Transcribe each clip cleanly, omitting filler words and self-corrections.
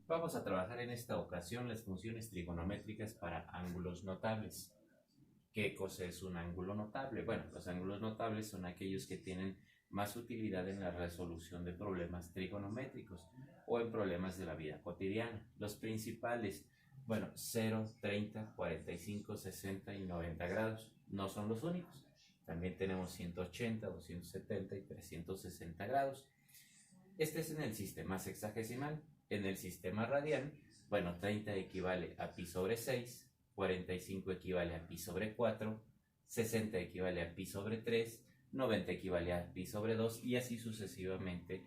Vamos a trabajar en esta ocasión las funciones trigonométricas para ángulos notables. ¿Qué cosa es un ángulo notable? Bueno, los ángulos notables son aquellos que tienen más utilidad en la resolución de problemas trigonométricos o en problemas de la vida cotidiana. Los principales, bueno, 0, 30, 45, 60 y 90 grados. No son los únicos. También tenemos 180, 270 y 360 grados. Este es en el sistema sexagesimal. En el sistema radial, bueno, 30 equivale a pi sobre 6, 45 equivale a pi sobre 4, 60 equivale a pi sobre 3, 90 equivale a pi sobre 2 y así sucesivamente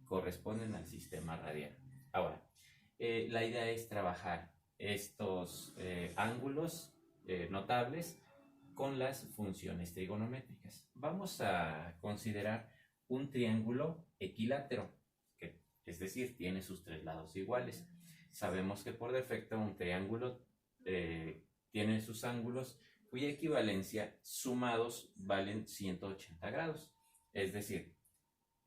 corresponden al sistema radial. Ahora, la idea es trabajar estos ángulos notables con las funciones trigonométricas. Vamos a considerar un triángulo equilátero, es decir, tiene sus tres lados iguales. Sabemos que por defecto un triángulo tiene sus ángulos cuya equivalencia sumados valen 180 grados. Es decir,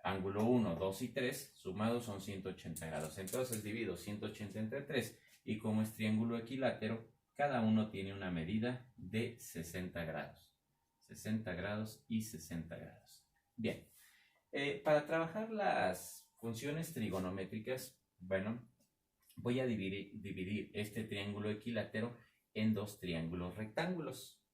ángulo 1, 2 y 3 sumados son 180 grados. Entonces divido 180 entre 3 y como es triángulo equilátero, cada uno tiene una medida de 60 grados. 60 grados y 60 grados. Bien, para trabajar las funciones trigonométricas, bueno, voy a dividir este triángulo equilátero en dos triángulos rectángulos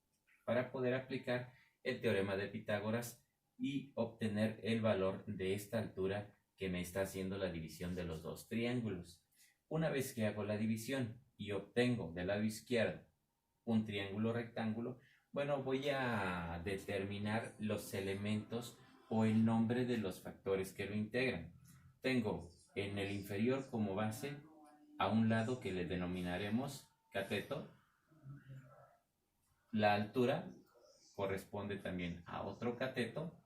para poder aplicar el teorema de Pitágoras y obtener el valor de esta altura que me está haciendo la división de los dos triángulos. Una vez que hago la división y obtengo del lado izquierdo un triángulo rectángulo, bueno, voy a determinar los elementos o el nombre de los factores que lo integran. Tengo en el inferior como base a un lado que le denominaremos cateto. La altura corresponde también a otro cateto.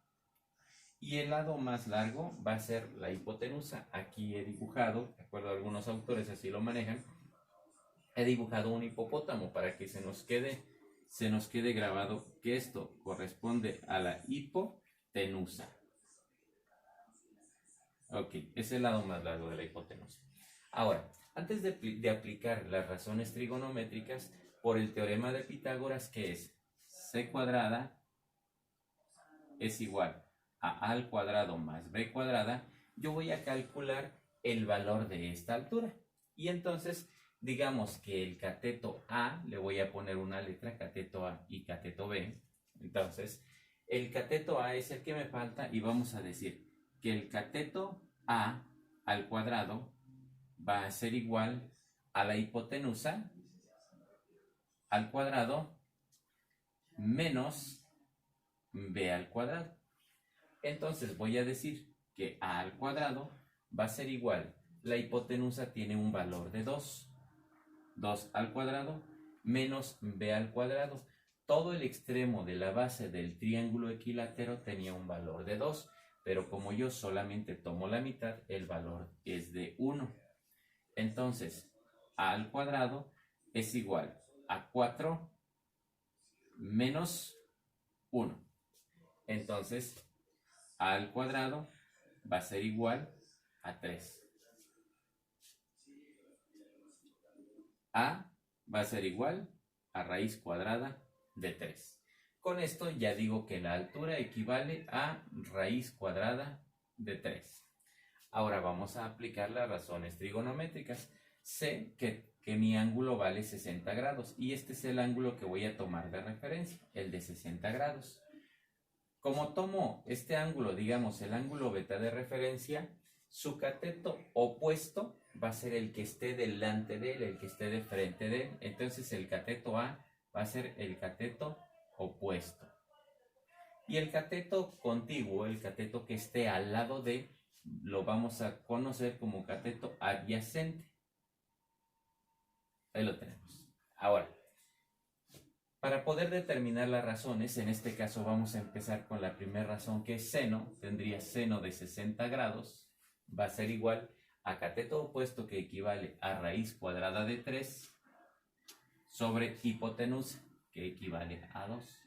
Y el lado más largo va a ser la hipotenusa. Aquí he dibujado, de acuerdo a algunos autores así lo manejan, he dibujado un hipopótamo para que se nos quede grabado que esto corresponde a la hipotenusa. Ok, es el lado más largo de la hipotenusa. Ahora, antes de aplicar las razones trigonométricas, por el teorema de Pitágoras, que es c cuadrada es igual a al cuadrado más b cuadrada, yo voy a calcular el valor de esta altura. Y entonces, digamos que el cateto A, le voy a poner una letra, cateto A y cateto B. Entonces, el cateto A es el que me falta y vamos a decir que el cateto A al cuadrado va a ser igual a la hipotenusa al cuadrado menos b al cuadrado. Entonces voy a decir que a al cuadrado va a ser igual, la hipotenusa tiene un valor de 2, 2 al cuadrado menos b al cuadrado. Todo el extremo de la base del triángulo equilátero tenía un valor de 2, pero como yo solamente tomo la mitad, el valor es de 1. Entonces, a al cuadrado es igual a 4 menos 1. Entonces, a al cuadrado va a ser igual a 3. A va a ser igual a raíz cuadrada de 3. Con esto ya digo que la altura equivale a raíz cuadrada de 3. Ahora vamos a aplicar las razones trigonométricas. Sé que mi ángulo vale 60 grados y este es el ángulo que voy a tomar de referencia, el de 60 grados. Como tomo este ángulo, digamos el ángulo beta de referencia, su cateto opuesto va a ser el que esté delante de él, el que esté de frente de él. Entonces el cateto A va a ser el cateto opuesto. Y el cateto contiguo, el cateto que esté al lado de, lo vamos a conocer como cateto adyacente. Ahí lo tenemos. Ahora, para poder determinar las razones, en este caso vamos a empezar con la primera razón, que es seno. Tendría seno de 60 grados, va a ser igual a cateto opuesto, que equivale a raíz cuadrada de 3 sobre hipotenusa, que equivale a 2.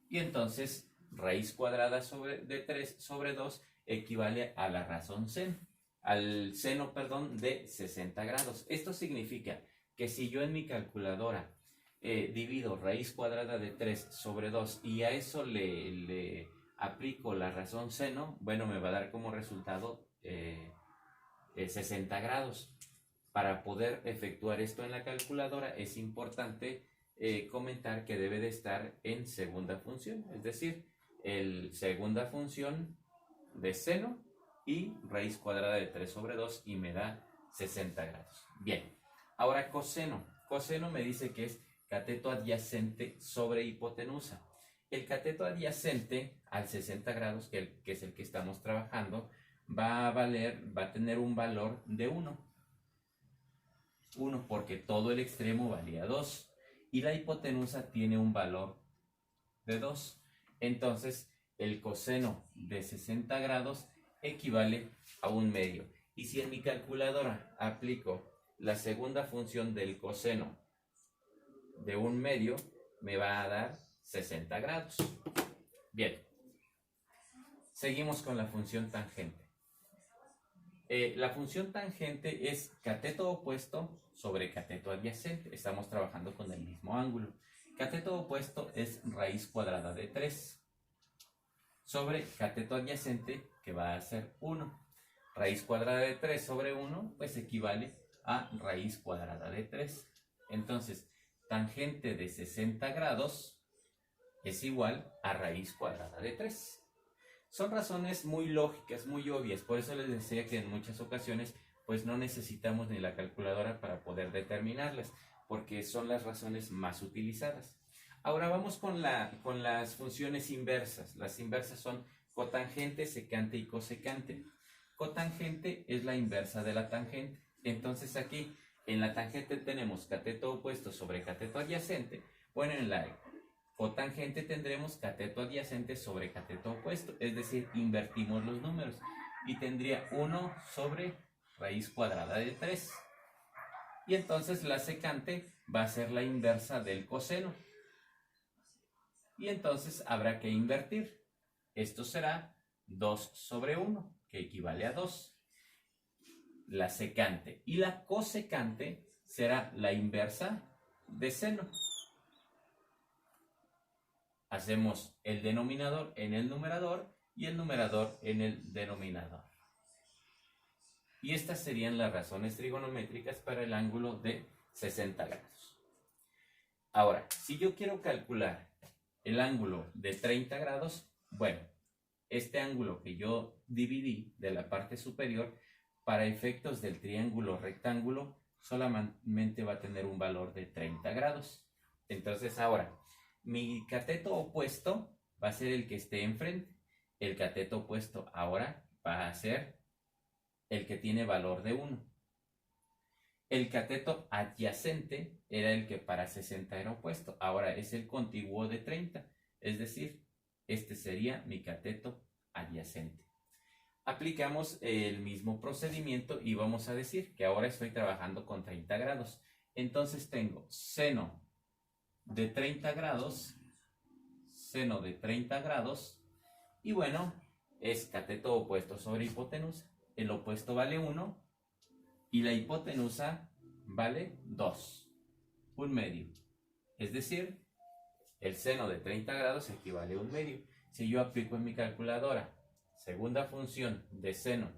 Y entonces raíz cuadrada de 3 sobre 2 equivale a la razón seno. al seno, perdón, de 60 grados. Esto significa que si yo en mi calculadora divido raíz cuadrada de 3 sobre 2 y a eso le aplico la razón seno, bueno, me va a dar como resultado 60 grados. Para poder efectuar esto en la calculadora es importante comentar que debe de estar en segunda función, es decir, segunda función de seno y raíz cuadrada de 3 sobre 2 y me da 60 grados. Bien, ahora coseno. Coseno me dice que es cateto adyacente sobre hipotenusa. El cateto adyacente al 60 grados, que es el que estamos trabajando, va a tener un valor de 1. 1 porque todo el extremo valía 2 y la hipotenusa tiene un valor de 2. Entonces, el coseno de 60 grados equivale a 1/2. Y si en mi calculadora aplico la segunda función del coseno de 1/2, me va a dar 60 grados. Bien, seguimos con la función tangente. La función tangente es cateto opuesto sobre cateto adyacente. Estamos trabajando con el mismo ángulo. Cateto opuesto es raíz cuadrada de 3 sobre cateto adyacente, que va a ser 1. Raíz cuadrada de 3 sobre 1, pues equivale a raíz cuadrada de 3. Entonces, tangente de 60 grados es igual a raíz cuadrada de 3. Son razones muy lógicas, muy obvias, por eso les decía que en muchas ocasiones pues no necesitamos ni la calculadora para poder determinarlas, porque son las razones más utilizadas. Ahora vamos con las funciones inversas. Las inversas son cotangente, secante y cosecante. Cotangente es la inversa de la tangente. Entonces aquí en la tangente tenemos cateto opuesto sobre cateto adyacente. Bueno, en la cotangente tendremos cateto adyacente sobre cateto opuesto, es decir, invertimos los números y tendría 1 sobre raíz cuadrada de 3. Y entonces la secante va a ser la inversa del coseno. Y entonces habrá que invertir. Esto será 2 sobre 1, que equivale a 2. La secante y la cosecante será la inversa de seno. Hacemos el denominador en el numerador y el numerador en el denominador. Y estas serían las razones trigonométricas para el ángulo de 60 grados. Ahora, si yo quiero calcular el ángulo de 30 grados, bueno, este ángulo que yo dividí de la parte superior, para efectos del triángulo rectángulo, solamente va a tener un valor de 30 grados. Entonces ahora, mi cateto opuesto va a ser el que esté enfrente. El cateto opuesto ahora va a ser el que tiene valor de 1. El cateto adyacente era el que para 60 era opuesto. Ahora es el contiguo de 30. Es decir, este sería mi cateto adyacente. Aplicamos el mismo procedimiento y vamos a decir que ahora estoy trabajando con 30 grados. Entonces tengo seno de 30 grados, seno de 30 grados, y bueno, es cateto opuesto sobre hipotenusa. El opuesto vale 1 y la hipotenusa vale 2, 1/2. Es decir, el seno de 30 grados equivale a 1/2. Si yo aplico en mi calculadora segunda función de seno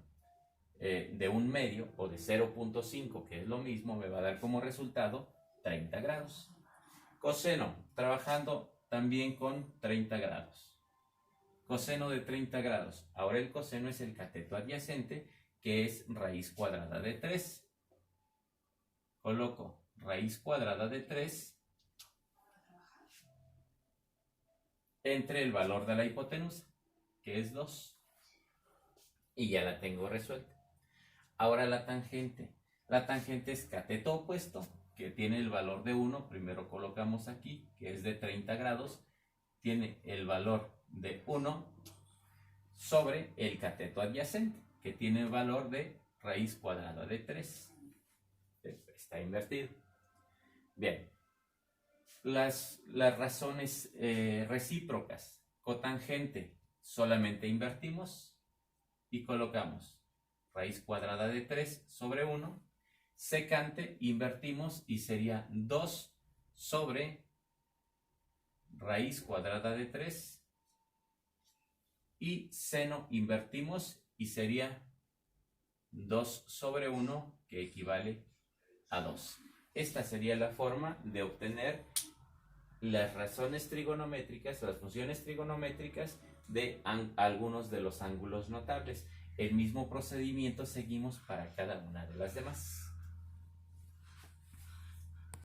de 1/2 o de 0.5, que es lo mismo, me va a dar como resultado 30 grados. Coseno, trabajando también con 30 grados. Coseno de 30 grados. Ahora el coseno es el cateto adyacente, que es raíz cuadrada de 3. Coloco raíz cuadrada de 3 entre el valor de la hipotenusa, que es 2. Y ya la tengo resuelta. Ahora la tangente. La tangente es cateto opuesto, que tiene el valor de 1. Primero colocamos aquí, que es de 30 grados. Tiene el valor de 1 sobre el cateto adyacente, que tiene el valor de raíz cuadrada de 3. Está invertido. Bien. Las razones recíprocas. Cotangente, solamente invertimos y colocamos raíz cuadrada de 3 sobre 1, secante invertimos y sería 2 sobre raíz cuadrada de 3, y seno invertimos y sería 2 sobre 1, que equivale a 2. Esta sería la forma de obtener las razones trigonométricas, las funciones trigonométricas de algunos de los ángulos notables. El mismo procedimiento seguimos para cada una de las demás.